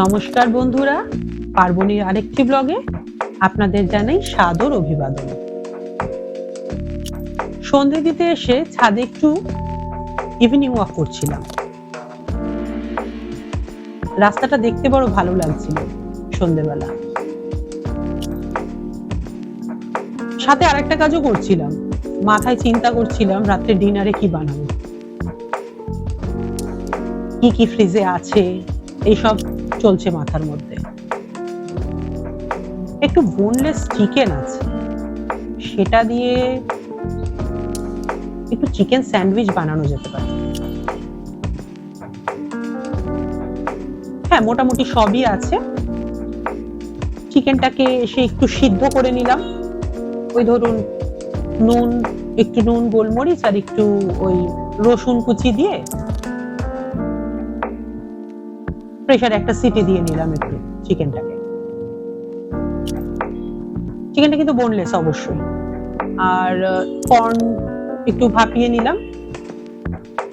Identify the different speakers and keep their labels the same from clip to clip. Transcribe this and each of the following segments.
Speaker 1: নমস্কার বন্ধুরা, পার্বণীর আরেকটি ব্লগে আপনাদের জানাই সাদর অভিবাদন। সন্ধে দিতে এসে ছাদে একটু ইভিনিং ওয়াক করছিলাম। রাস্তাটা দেখতে বড় ভালো লাগছিল সন্ধেবেলা। সাথে আরেকটা কাজও করছিলাম, মাথায় চিন্তা করছিলাম রাত্রে ডিনারে কি বানাবো, কি কি ফ্রিজে আছে, এইসব চলছে মাথার মধ্যে। একটু বোনলেস চিকেন আছে, সেটা দিয়ে একটু চিকেন স্যান্ডউইচ বানানো যেতে পারে। হ্যাঁ, মোটামুটি সবই আছে। চিকেনটাকে এসে একটু সিদ্ধ করে নিলাম, ওই ধরুন একটু নুন গোলমরিচ আর একটু ওই রসুন কুচি দিয়ে প্রেসারে একটা সিটি দিয়ে নিলাম একটু চিকেনটাকে। চিকেনটা কিন্তু বোনলেস অবশ্যই। আর কর্ন একটু ভাপিয়ে নিলাম,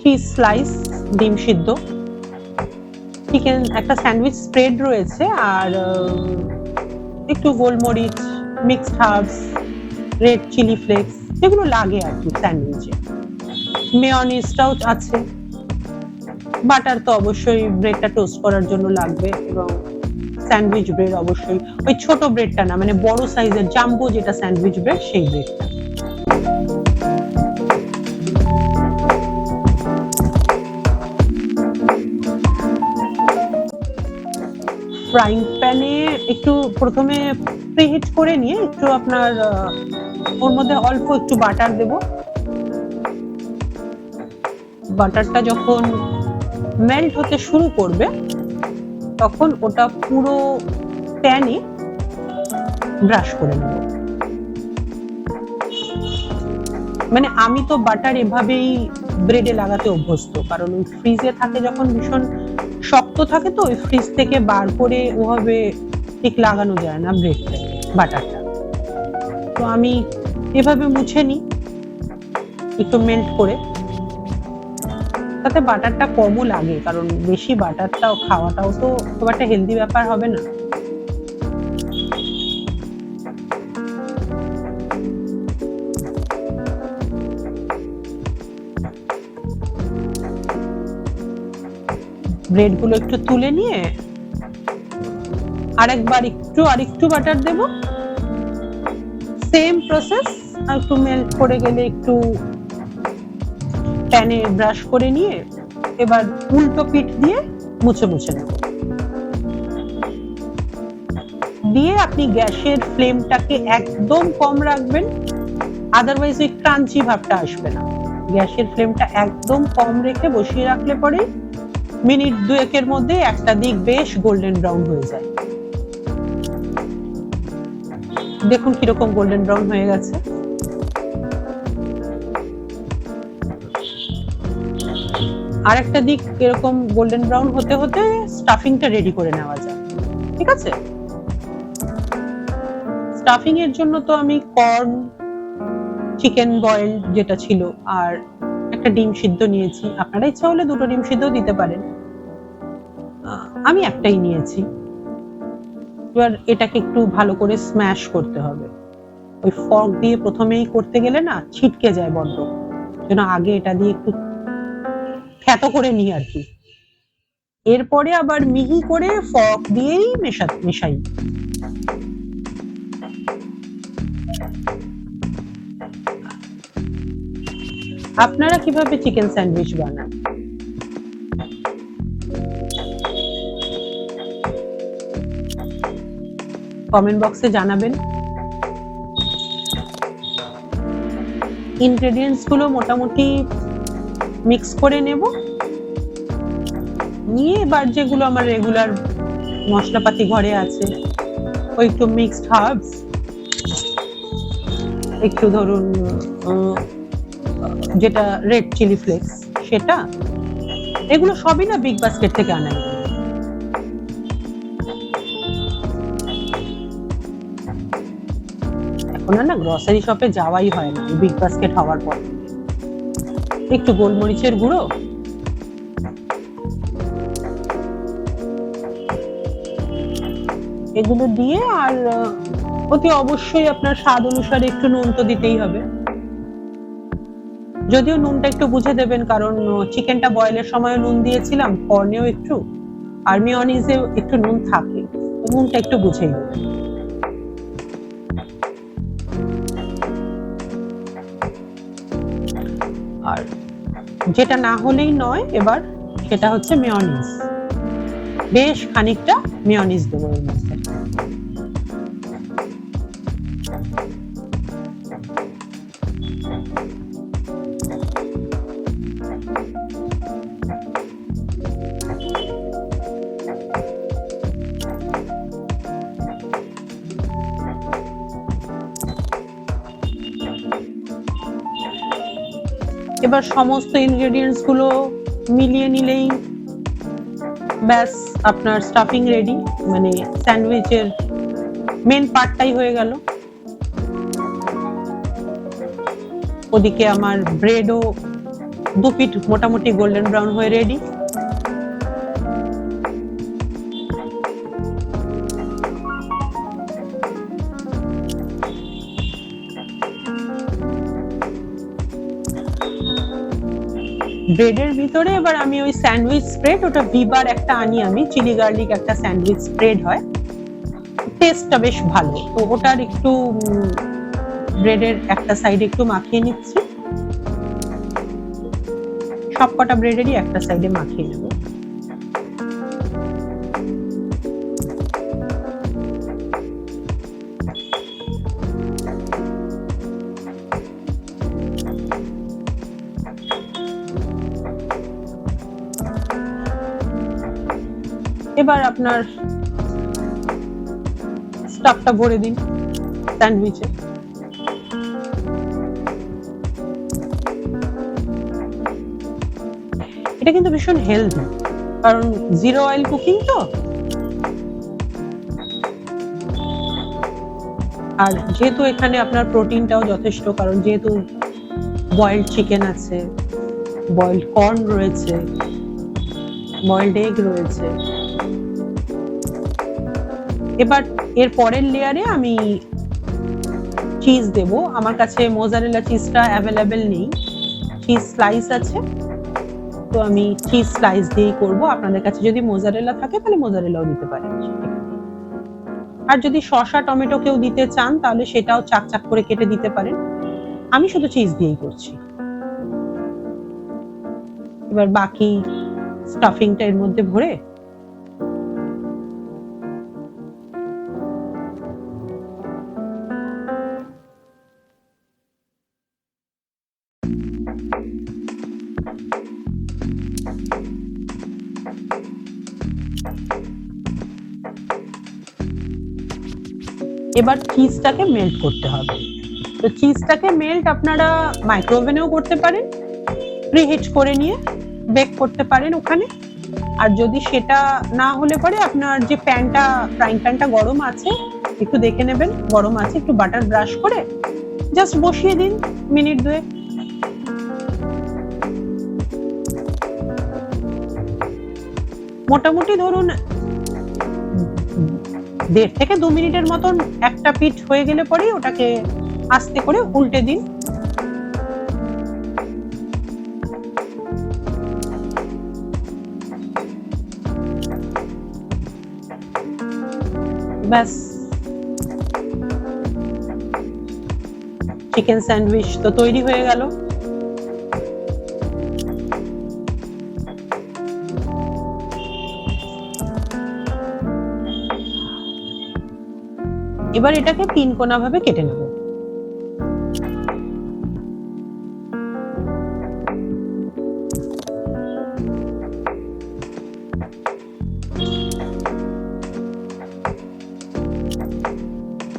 Speaker 1: চিজ স্লাইস, ডিম সিদ্ধ, চিকেন, একটা স্যান্ডউইচ স্প্রেড রয়েছে, আর একটু গোলমরিচ, mixed herbs, red chilli flakes, যেগুলো লাগে আর কি স্যান্ডউইচে। মেয়োনিজটাও আছে, বাটার তো অবশ্যই ব্রেডটা টোস্ট করার জন্য লাগবে, এবং স্যান্ডউইচ ব্রেড অবশ্যই, ওই ছোট ব্রেডটা না, মানে বড় সাইজের জাম্বো যেটা স্যান্ডউইচ ব্রেড, সেই ব্রেডটা। ফ্রাইং প্যানে একটু প্রথমে প্রিহিট করে নিয়ে একটু আপনার ওর মধ্যে অল্প একটু বাটার দেব। বাটারটা যখন মেল্ট হতে শুরু করবে তখন ওটা পুরো প্যানে ব্রাশ করে নেব। মানে আমি তো বাটার এভাবেই ব্রেডে লাগাতে অভ্যস্ত, কারণ ওই ফ্রিজে থাকে যখন ভীষণ শক্ত থাকে, তো ওই ফ্রিজ থেকে বার করে ওভাবে ঠিক লাগানো যায় না ব্রেডটাকে, বাটারটা। তো আমি এভাবে মুছে নিই একটু মেল্ট করে, তাতে বাটারটা কমও লাগে, কারণ বেশি বাটারটাও খাওয়াটাও তো খুব একটা হেলদি ব্যাপার হবে না। ব্রেড গুলো একটু তুলে নিয়ে আরেকবার আরেকটু বাটার দেব, সেম প্রসেস। আর একটু মেল্ট করে গেলে একটু প্যানে ব্রাশ করে নিয়ে এবার উল্টো পিঠ দিয়ে মুছে নেব। দিয়ে আপনি গ্যাসের ফ্লেমটাকে একদম কম রাখবেন, আদারওয়াইজ ওই ক্রাঞ্চি ভাবটা আসবে না। গ্যাসের ফ্লেমটা একদম কম রেখে বসিয়ে রাখলে পরে মিনিট দুয়েকের মধ্যে একটা দিক বেশ গোল্ডেন ব্রাউন হয়ে যায়। দেখুন কিরকম গোল্ডেন ব্রাউন হয়ে গেছে। আর একটা দিক এরকম গোল্ডেন ব্রাউন হতে হতে স্টাফিংটা রেডি করে নেওয়া যায়। ঠিক আছে, স্টাফিং এর জন্য তো আমি কর্ন, চিকেন বয়েল যেটা ছিল, আর একটা ডিম সিদ্ধ নিয়েছি। আপনারা ইচ্ছা হলে দুটো ডিম সিদ্ধ দিতে পারেন, আমি একটাই নিয়েছি। এবার এটাকে একটু ভালো করে স্ম্যাশ করতে হবে। ওই ফর্ক দিয়ে প্রথমেই করতে গেলে না ছিটকে যায় বড্ড, যেন আগে এটা দিয়ে একটু থ্যাতো করে নিই আর কি। এরপরে আবার মিহি করে ফর্ক দিয়েই মেশাই। আপনারা কিভাবে চিকেন স্যান্ডউইচ বানান? কমেন্ট বক্সে জানাবেন। ইনগ্রেডিয়েন্টস গুলো মোটামুটি মিক্স করে নেব, নিয়ে এবার যেগুলো আমার রেগুলার মশলাপাতি ঘরে আছে, ওই একটু মিক্সড হার্বস, একটু ধরুন যেটা রেড চিলি ফ্লেক্স, সেটা, এগুলো সবই না বিগ বাস্কেট থেকে আনা। এখন না গ্রসারি শপে যাওয়াই হয় না বিগ বাস্কেট হওয়ার পর। একটু গোলমরিচের গুঁড়ো, এগুলো দিয়ে আর অতি অবশ্যই আপনার স্বাদ অনুসারে একটু নুন তো দিতেই হবে, যদিও নুনটা একটু বুঝে দেবেন, কারণ চিকেনটা বয়েলের সময় নুন দিয়েছিলাম, কর্নেও একটু, আর মিওনিজেও একটু নুন থাকে, নুনটা একটু বুঝেই দেবেন। আর যেটা না হলেই নয় এবার, সেটা হচ্ছে মিওনিজ। বেশ খানিকটা মিওনিজ দেবো এর মধ্যে। এবার সমস্ত ইনগ্রেডিয়েন্টস গুলো মিলিয়ে নিলেই ব্যাস আপনার স্টাফিং রেডি, মানে স্যান্ডউইচের মেন পার্টটাই হয়ে গেল। ওদিকে আমার ব্রেডও দু পিঠ মোটামুটি গোল্ডেন ব্রাউন হয়ে রেডি। ব্রেডের ভিতরে এবার আমি ওই স্যান্ডউইচ স্প্রেড, ওটা ভিবার একটা আনি আমি, চিলি গার্লিক একটা স্যান্ডউইচ স্প্রেড হয়, টেস্টটা বেশ ভালো, তো ওটার একটু ব্রেডের একটা সাইডে একটু মাখিয়ে নিচ্ছি, সবকটা ব্রেডেরই একটা সাইডে মাখিয়ে নেব। এবার আপনার স্টাফটা ভরে দিন স্যান্ডউইচে। এটা কিন্তু ভীষণ হেলদি, কারণ জিরো অয়েল কুকিং তো, আর যেহেতু এখানে আপনার প্রোটিনটাও যথেষ্ট, কারণ যেহেতু বয়েলড চিকেন আছে, বয়েলড কর্ন রয়েছে, বয়েলড এগ রয়েছে। এবার এর পরের লেয়ারে আমি চিজ দেব। আমার কাছে মোজারেলা চিজটা অ্যাভেলেবেল নেই, চিজ স্লাইস আছে, তো আমি চিজ স্লাইস দিয়েই করব। আপনাদের কাছে যদি মোজারেলা থাকে তাহলে মোজারেলাও দিতে পারেন, আর যদি শসা টমেটো কেউ দিতে চান তাহলে সেটাও চাক চাক করে কেটে দিতে পারেন। আমি শুধু চিজ দিয়েই করছি। এবার বাকি স্টাফিংটা এর মধ্যে ভরে এবার চিজটাকে মেল্ট করতে হবে। তো চিজটাকে মেল্ট আপনারা মাইক্রোওভেনেও করতে পারেন, প্রিহিট করে নিয়ে বেক করতে পারেন ওখানে। আর যদি সেটা না হলে পরে আপনার যে প্যানটা, ফ্রাইং প্যানটা গরম আছে, একটু দেখে নেবেন গরম আছে, একটু বাটার ব্রাশ করে জাস্ট বসিয়ে দিন মিনিট দুয়ে। মোটামুটি ধরুন 1.5 থেকে 2 মিনিটের মতন একটা পিঠ হয়ে গেলে পরে ওটাকে আস্তে করে উল্টে দিন। ব্যাস, চিকেন স্যান্ডউইচ তো তৈরি হয়ে গেল। এবার এটাকে 3 কোনা ভাবে কেটে নেব।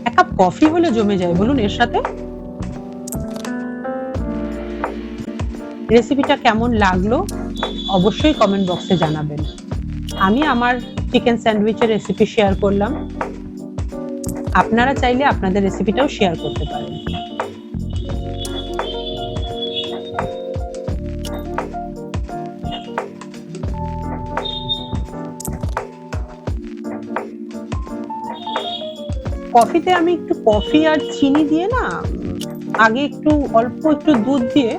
Speaker 1: এক কাপ কফি হলে জমে যায় বলুন এর সাথে। রেসিপিটা কেমন লাগলো অবশ্যই কমেন্ট বক্সে জানাবেন। আমি আমার চিকেন স্যান্ডউইচের রেসিপি শেয়ার করলাম, আপনারা চাইলে আপনাদের রেসিপিটাও শেয়ার করতে পারেন। কফিতে আমি একটু কফি আর চিনি দিয়ে না আগে একটু অল্প একটু দুধ দিয়ে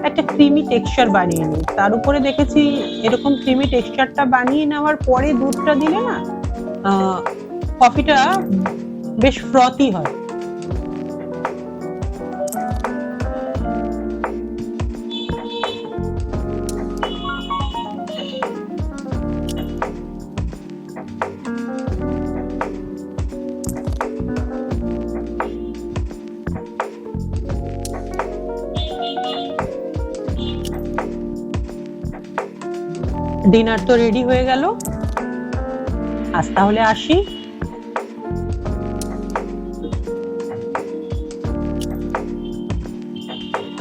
Speaker 1: একটা ক্রিমি টেক্সচার বানিয়ে নিই। তার উপরে দেখেছি এরকম ক্রিমি টেক্সচারটা বানিয়ে নেওয়ার পরে দুধটা দিলে না কফিটা বেশ ফ্রথি হয়। ডিনার তো রেডি হয়ে গেল, আজ তাহলে আসি।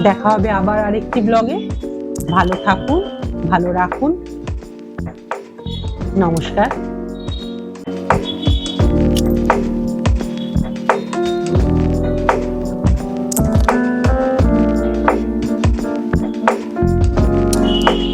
Speaker 1: দেখা হবে আবার আরেকটি ব্লগে। ভালো থাকুন, ভালো রাখুন। নমস্কার।